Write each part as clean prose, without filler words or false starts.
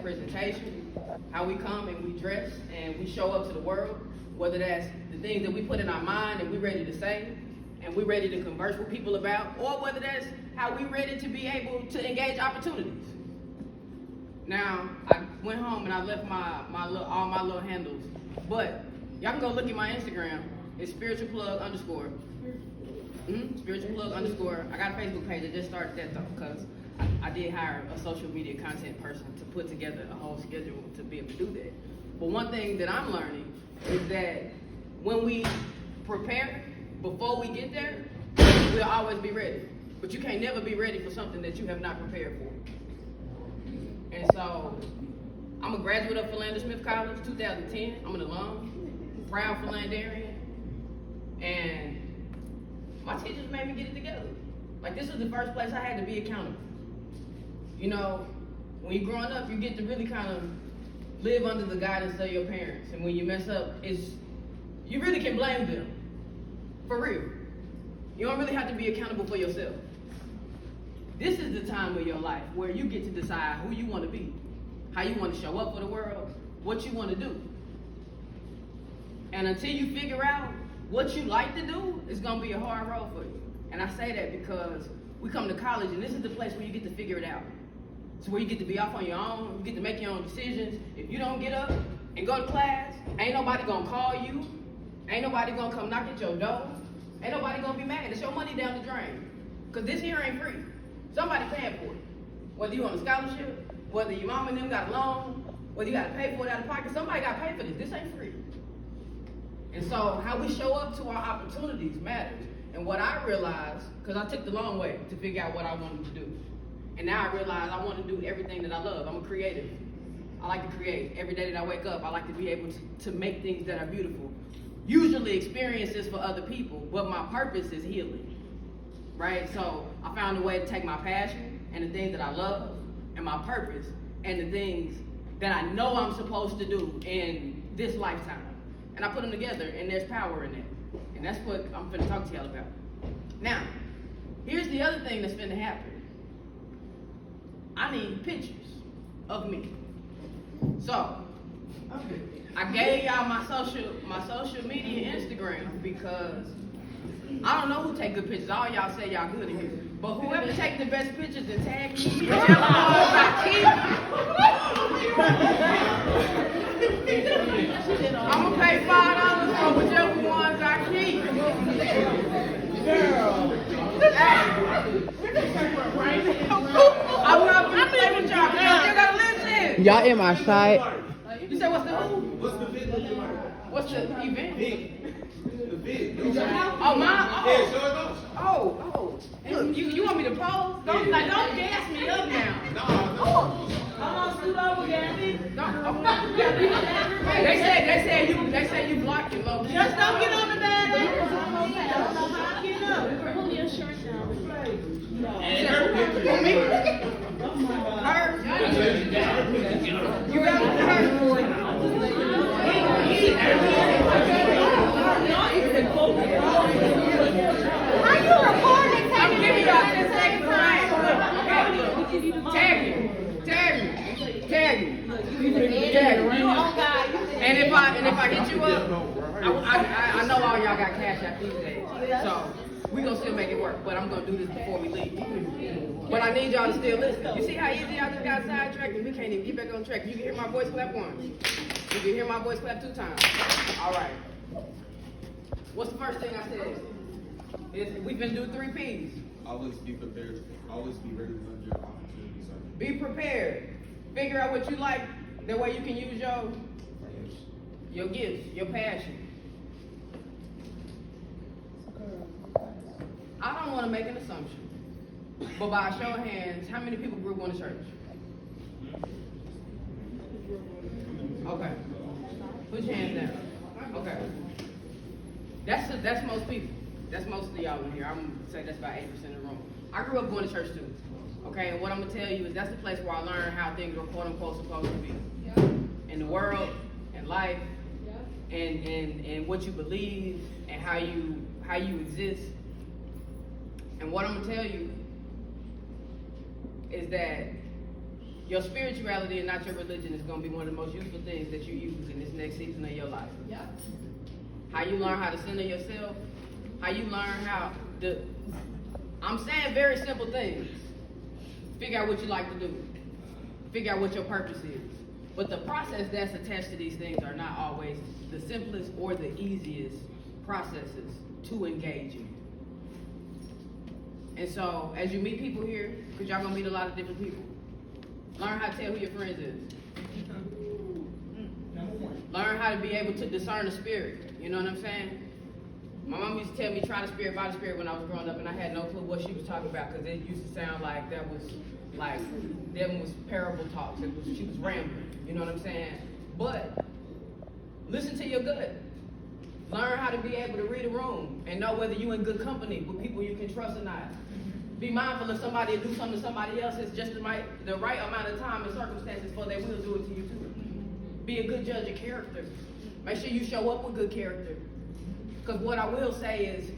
Presentation, how we come and we dress and we show up to the world, whether that's the things that we put in our mind and we're ready to say and we're ready to converse with people about, or whether that's how we're ready to be able to engage opportunities. Now, I went home and I left all my little handles, but y'all can go look at my Instagram. It's spiritualplug_. Spiritualplug_. I got a Facebook page. I just started that though, because I did hire a social media content person to put together a whole schedule to be able to do that. But one thing that I'm learning is that when we prepare before we get there, we'll always be ready. But you can't never be ready for something that you have not prepared for. And so, I'm a graduate of Philander Smith College, 2010. I'm an alum, proud Philanderian, and my teachers made me get it together. Like, this is the first place I had to be accountable. You know, when you're growing up, you get to really kind of live under the guidance of your parents. And when you mess up, you really can blame them. For real. You don't really have to be accountable for yourself. This is the time of your life where you get to decide who you want to be, how you want to show up for the world, what you want to do. And until you figure out what you like to do, it's going to be a hard road for you. And I say that because we come to college and this is the place where you get to figure it out. It's where you get to be off on your own, you get to make your own decisions. If you don't get up and go to class, ain't nobody gonna call you, ain't nobody gonna come knock at your door, ain't nobody gonna be mad. It's your money down the drain. Cause this here ain't free. Somebody paying for it. Whether you on a scholarship, whether your mom and them got a loan, whether you gotta pay for it out of pocket, somebody gotta pay for this. This ain't free. And so how we show up to our opportunities matters. And what I realized, because I took the long way to figure out what I wanted to do. And now I realize I want to do everything that I love. I'm a creative. I like to create. Every day that I wake up, I like to be able to make things that are beautiful. Usually experiences for other people, but my purpose is healing, right? So I found a way to take my passion and the things that I love and my purpose and the things that I know I'm supposed to do in this lifetime. And I put them together, and there's power in that. And that's what I'm finna talk to y'all about. Now, here's the other thing that's finna happen. I need pictures of me. So, I gave y'all my social media Instagram because I don't know who take good pictures. All y'all say y'all good in here. But whoever take the best pictures and tag me, I'm gonna pay $5 for whichever ones I keep. Girl. I'm not gonna play with y'all. You gotta listen. Y'all in my sight. You said what's the who? What's the event? What's the event? The vid. Oh, mine? Oh. Yeah, show it off. Oh. Look, you want me to pose? Don't gas me up now. No. I'm on scoot over, Gabby. They say you blocked it, low. Just don't get on the bed. I don't know how to get up. Pull your shirt down. For me? Her? You got her? How you recording? I'm giving y'all 10 seconds to Tag me. And if I hit you up, I know all y'all got cash out these days. So we gonna still make it work, but I'm gonna do this before we leave. But I need y'all to still listen. You see how easy I just got sidetracked and we can't even get back on track. You can hear my voice clap once. You can hear my voice clap 2 times. All right. What's the first thing I said? We've been doing 3 P's. Always be prepared. Always be ready when your opportunities are. Be prepared. Figure out what you like. That way you can use your gifts, your passion. I don't want to make an assumption, but by a show of hands, how many people grew up going to church? Okay. Put your hands down. Okay. That's most people. That's most of y'all in here. I'm going to say that's about 8% of the room. I grew up going to church too. Okay, and what I'm going to tell you is that's the place where I learned how things were quote unquote supposed to be. In the world, and life, and what you believe, and how you exist. And what I'm going to tell you is that Your spirituality and not your religion is going to be one of the most useful things that you use in this next season of your life. Yeah. How you learn how to center yourself, how you learn how to, I'm saying very simple things. Figure out what you like to do. Figure out what your purpose is. But the process that's attached to these things are not always the simplest or the easiest processes to engage in. And so, as you meet people here, because y'all gonna meet a lot of different people, learn how to tell who your friends is. Learn how to be able to discern the spirit. You know what I'm saying? My mom used to tell me, try the spirit by the spirit when I was growing up, and I had no clue what she was talking about, because it used to sound like that was like, them was parable talks. She was rambling. You know what I'm saying? But listen to your gut. Learn how to be able to read a room and know whether you're in good company with people you can trust or not. Be mindful if somebody do something to somebody else, it's just the right amount of time and circumstances for they will do it to you too. Be a good judge of character. Make sure you show up with good character. Because what I will say is,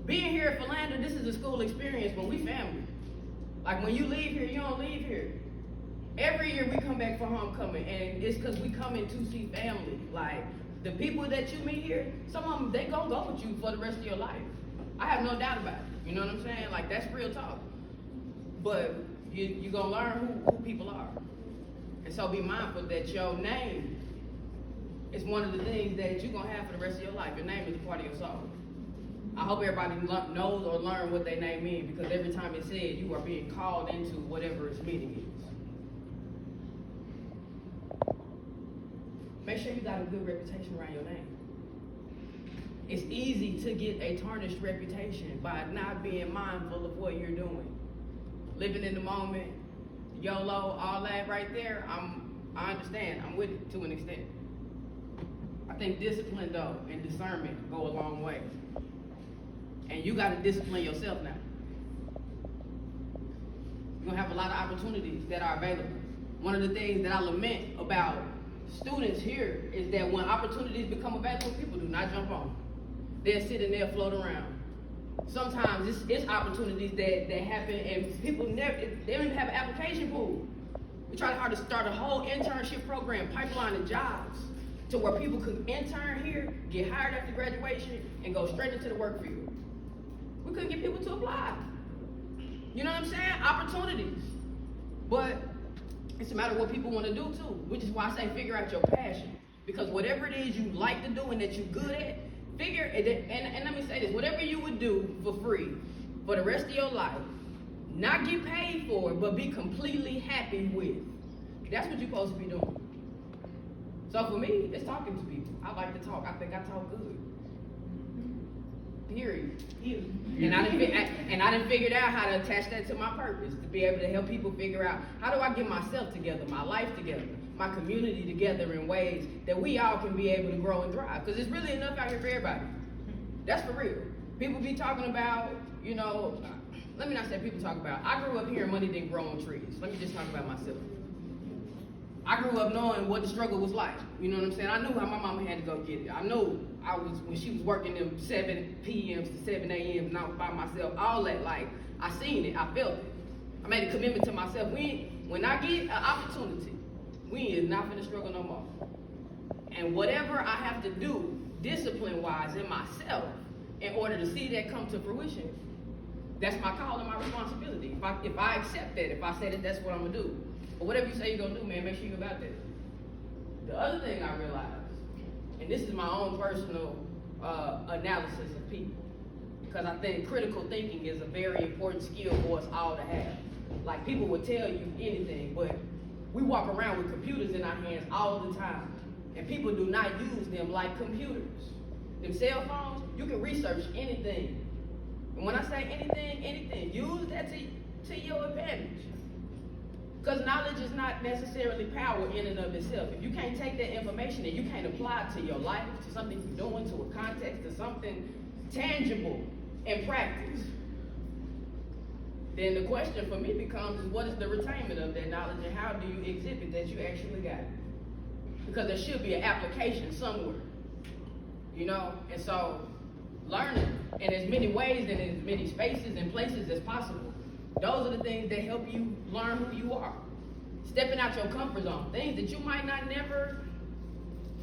being here at Philander, this is a school experience, but we family. Like when you leave here, you don't leave here. Every year we come back for homecoming, and it's because we come in to see family. Like, the people that you meet here, some of them, they gonna go with you for the rest of your life. I have no doubt about it. You know what I'm saying? Like, that's real talk. But you gonna learn who people are. And so be mindful that your name is one of the things that you're gonna have for the rest of your life. Your name is a part of your soul. I hope everybody knows or learn what their name means, because every time it's said, you are being called into whatever its meaning is. Make sure you got a good reputation around your name. It's easy to get a tarnished reputation by not being mindful of what you're doing. Living in the moment, YOLO, all that right there, I understand. I'm with it to an extent. I think discipline, though, and discernment go a long way. And you got to discipline yourself now. You're going to have a lot of opportunities that are available. One of the things that I lament about students here is that when opportunities become available, people do not jump on. They'll sit and they'll float around. Sometimes it's opportunities that happen and people they don't even have an application pool. We try hard to start a whole internship program, pipeline of jobs, to where people could intern here, get hired after graduation, and go straight into the work field. We couldn't get people to apply. You know what I'm saying? Opportunities. But it's a matter of what people want to do too, which is why I say figure out your passion. Because whatever it is you like to do and that you're good at, figure it, and let me say this, whatever you would do for free for the rest of your life, not get paid for it, but be completely happy with, that's what you're supposed to be doing. So for me, it's talking to people. I like to talk. I think I talk good. Period. And I done figured out how to attach that to my purpose, to be able to help people figure out, how do I get myself together, my life together, my community together in ways that we all can be able to grow and thrive. Because there's really enough out here for everybody. That's for real. People be talking about, you know, let me not say people talk about, I grew up hearing money didn't grow on trees. Let me just talk about myself. I grew up knowing what the struggle was like. You know what I'm saying? I knew how my mama had to go get it. I knew when she was working them 7 p.m. to 7 a.m. and I was by myself, all that, like, I seen it, I felt it. I made a commitment to myself. When I get an opportunity, we is not finna struggle no more. And whatever I have to do, discipline-wise, in myself, in order to see that come to fruition, that's my call and my responsibility. If I accept that, if I say that that's what I'm gonna do, but whatever you say you're gonna do, man, make sure you're about that. The other thing I realized, and this is my own personal analysis of people, because I think critical thinking is a very important skill for us all to have. Like, people will tell you anything, but we walk around with computers in our hands all the time, and people do not use them like computers. Them cell phones, you can research anything. And when I say anything, use that to your advantage. Because knowledge is not necessarily power in and of itself. If you can't take that information and you can't apply it to your life, to something you're doing, to a context, to something tangible in practice, then the question for me becomes, is what is the retainment of that knowledge and how do you exhibit that you actually got it? Because there should be an application somewhere, you know? And so learning in as many ways and in as many spaces and places as possible Those are the things that help you learn who you are. Stepping out your comfort zone, things that you might not never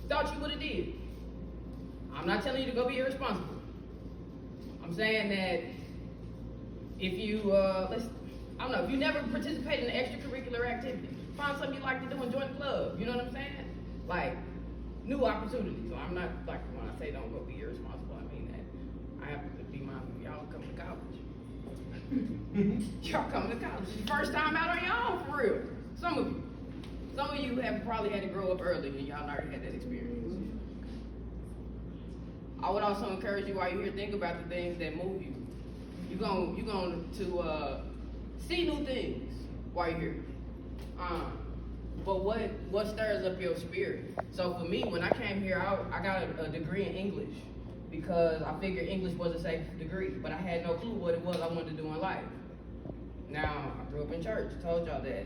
thought you would have did. I'm not telling you to go be irresponsible. I'm saying that if you, I don't know, if you never participate in an extracurricular activity, find something you like to do and join the club. You know what I'm saying? Like, new opportunities. So I'm not, like, when I say don't go be irresponsible, I mean that I have to be mindful. Y'all coming to college. Y'all coming to college. It's your first time out on your own, for real. Some of you have probably had to grow up early and y'all already had that experience. I would also encourage you while you're here, think about the things that move you. You're going to see new things while you're here. But what stirs up your spirit? So for me, when I came here, I got a degree in English because I figured English was a safe degree, but I had no clue what it was I wanted to do in life. Now, I grew up in church, told y'all that.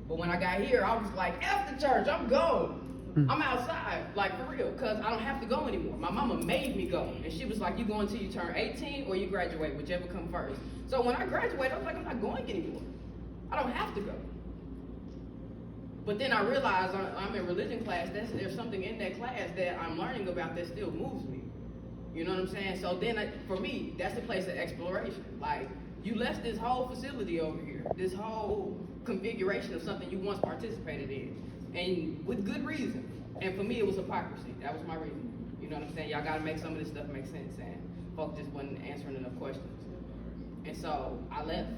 But when I got here, I was like, F the church, I'm gone. I'm outside, like for real, because I don't have to go anymore. My mama made me go. And she was like, you go until you turn 18 or you graduate, whichever come first. So when I graduated, I was like, I'm not going anymore. I don't have to go. But then I realized I'm in religion class, there's something in that class that I'm learning about that still moves me. You know what I'm saying? So then, for me, that's the place of exploration. Like, you left this whole facility over here, this whole configuration of something you once participated in, and with good reason. And for me, it was hypocrisy. That was my reason. You know what I'm saying? Y'all gotta make some of this stuff make sense, and folks just wasn't answering enough questions. And so I left,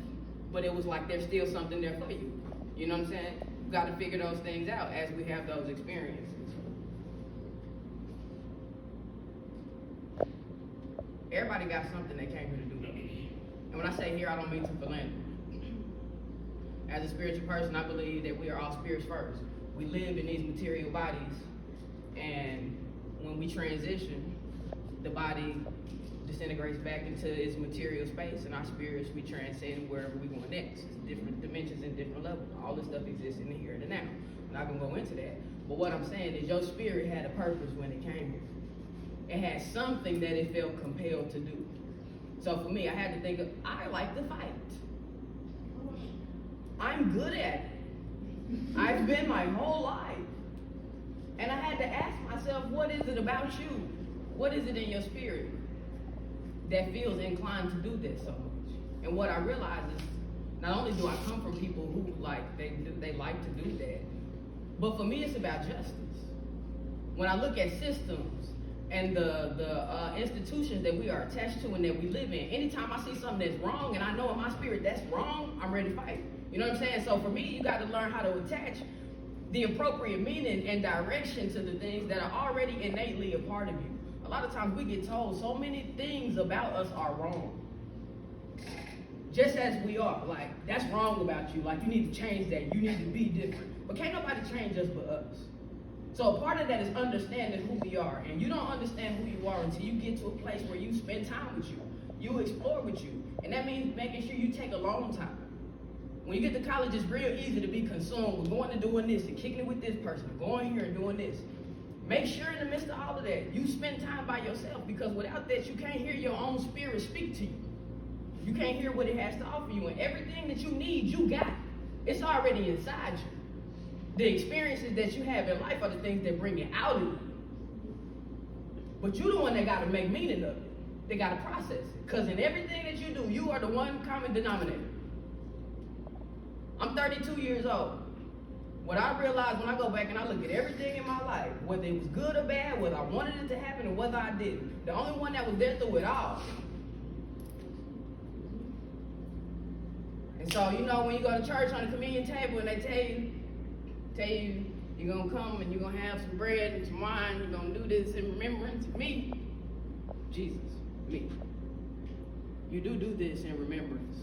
but it was like there's still something there for you. You know what I'm saying? You gotta figure those things out as we have those experiences. Everybody got something they came here to do. And when I say here, I don't mean to philander. As a spiritual person, I believe that we are all spirits first. We live in these material bodies, and when we transition, the body disintegrates back into its material space, and our spirits, we transcend wherever we go next. It's different dimensions and different levels. All this stuff exists in the here and the now. I'm not gonna go into that. But what I'm saying is your spirit had a purpose when it came here. It had something that it felt compelled to do. So for me, I had to think of, I like to fight. I'm good at it. I've been my whole life. And I had to ask myself, what is it about you? What is it in your spirit that feels inclined to do this so much? And what I realized is, not only do I come from people who they like to do that, but for me it's about justice. When I look at systems and the institutions that we are attached to and that we live in, anytime I see something that's wrong and I know in my spirit that's wrong, I'm ready to fight. You know what I'm saying? So for me, you got to learn how to attach the appropriate meaning and direction to the things that are already innately a part of you. A lot of times we get told so many things about us are wrong. Just as we are, like, that's wrong about you. Like, you need to change that. You need to be different. But can't nobody change us but us. So a part of that is understanding who we are. And you don't understand who you are until you get to a place where you spend time with you. You explore with you. And that means making sure you take a long time. When you get to college, it's real easy to be consumed with going and doing this and kicking it with this person, going here and doing this. Make sure in the midst of all of that, you spend time by yourself, because without that, you can't hear your own spirit speak to you. You can't hear what it has to offer you, and everything that you need, you got. It's already inside you. The experiences that you have in life are the things that bring it out of you. But you're the one that got to make meaning of it. They got to process it. Because in everything that you do, you are the one common denominator. I'm 32 years old. What I realized when I go back and I look at everything in my life, whether it was good or bad, whether I wanted it to happen or whether I didn't, the only one that was there through it all. And so, you know, when you go to church on the communion table and they tell you you're going to come and you're going to have some bread and some wine, you're going to do this in remembrance of me, Jesus, me. You do this in remembrance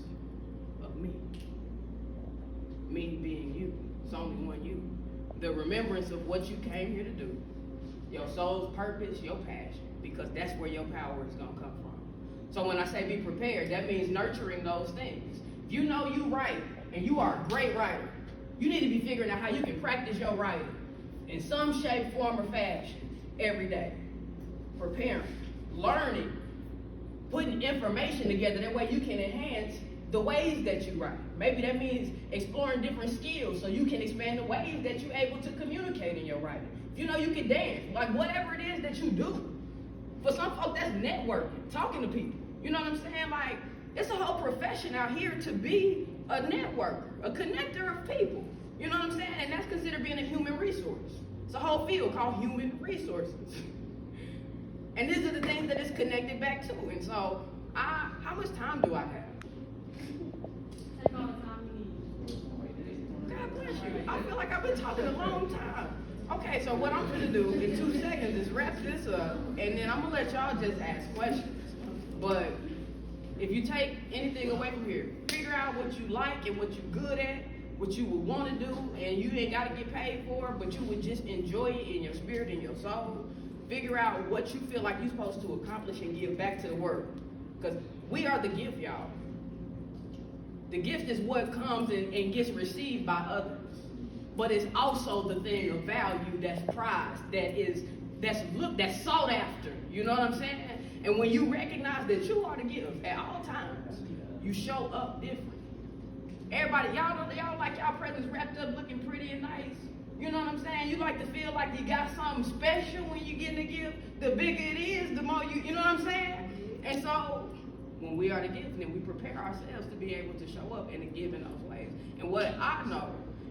of me. Me being you. It's only one you. The remembrance of what you came here to do. Your soul's purpose, your passion. Because that's where your power is going to come from. So when I say be prepared, that means nurturing those things. If you know you write, and you are a great writer, you need to be figuring out how you can practice your writing in some shape, form, or fashion every day. Preparing, learning, putting information together. That way you can enhance the ways that you write. Maybe that means exploring different skills so you can expand the ways that you're able to communicate in your writing. If you know you can dance, like whatever it is that you do. For some folks, that's networking, talking to people. You know what I'm saying? Like, it's a whole profession out here to be a networker, a connector of people. You know what I'm saying? And that's considered being a human resource. It's a whole field called human resources. And these are the things that it's connected back to. And so, how much time do I have? Take all the time you need. God bless you. I feel like I've been talking a long time. Okay, so what I'm gonna do in 2 seconds is wrap this up, and then I'm gonna let y'all just ask questions. But if you take anything away from here, figure out what you like and what you're good at, what you would want to do, and you ain't gotta get paid for it, but you would just enjoy it in your spirit and your soul. Figure out what you feel like you're supposed to accomplish and give back to the world. Because we are the gift, y'all. The gift is what comes and gets received by others. But it's also the thing of value that's prized, that's sought after. You know what I'm saying? And when you recognize that you are the gift at all times, you show up different. Everybody, y'all like y'all presents wrapped up looking pretty and nice. You know what I'm saying? You like to feel like you got something special when you get the gift. The bigger it is, the more you know what I'm saying? And so, when we are the gift, then we prepare ourselves to be able to show up and to give in those ways. And what I know,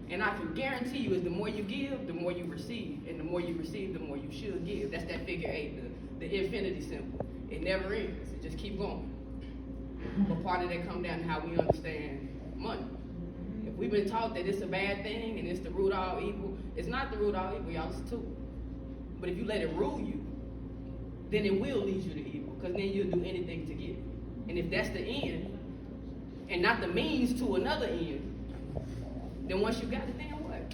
and I can guarantee you, is the more you give, the more you receive. And the more you receive, the more you should give. That's that figure 8, the infinity symbol. It never ends. It just keep going. But part of that comes down to how we understand money. If we've been taught that it's a bad thing and it's the root of all evil, it's not the root of all evil, y'all, it's a tool. But if you let it rule you, then it will lead you to evil, because then you'll do anything to get it. And if that's the end, and not the means to another end, then once you got it, then what?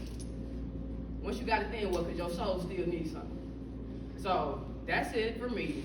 Once you got it, then what? Because your soul still needs something. So, that's it for me.